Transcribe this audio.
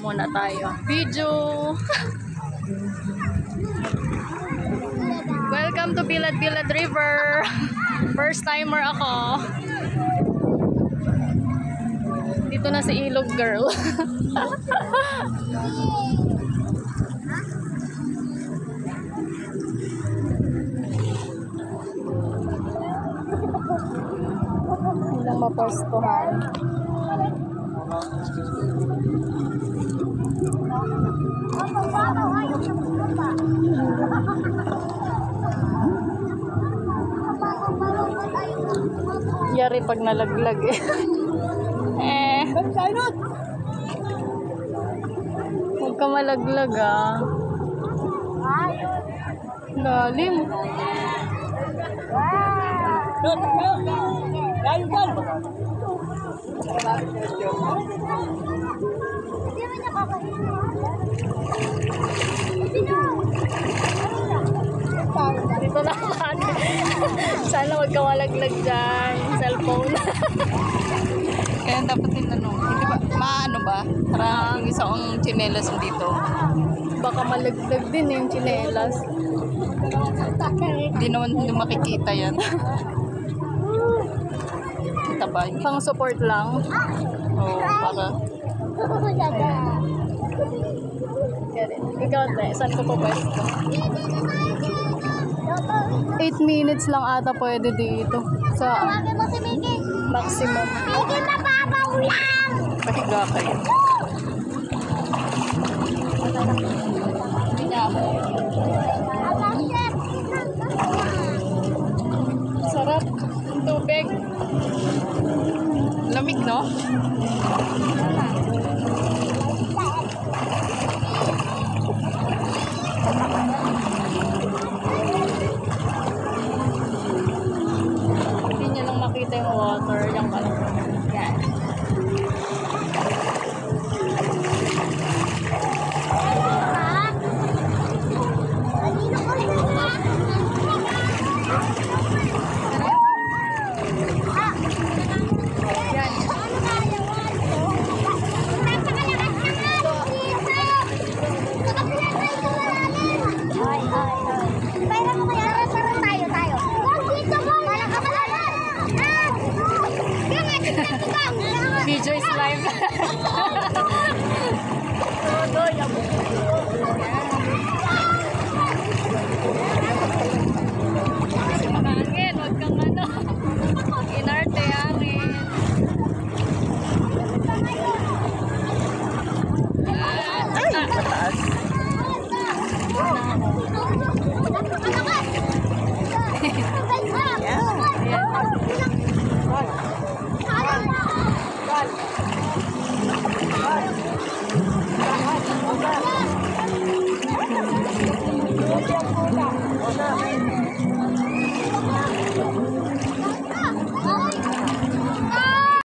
muna tayo. Video! Welcome to Bilad-Bilad River! First timer ako. Dito na si Ilog Girl. Ilang mapostuhan. Yari pag nalaglag eh. Huwag ka malaglag ah. Lalim. Dito naman. Sana wag ka malaglag dyan. Cellphone. Kaya dapat tinanong. Hindi ba, maano ba? Parang yung isa kong tsinelas mo dito. Baka malaglag din yung tsinelas. Hindi naman hindi makikita yan. Kita ba? Hindi. Pang support lang. Oo, para. Ikaw na, saan ko pa pwesto? 8 minutes lang ata pwede dito. Sa maximum. Pahiga kayo. Sarap. Ang tubig. Lamig, no? Hindi niya lang makita yung water. Yung kalang. Yan. Video is live. Kasi makangin, wag kang ano. Inarte hangin. Ay, mataas.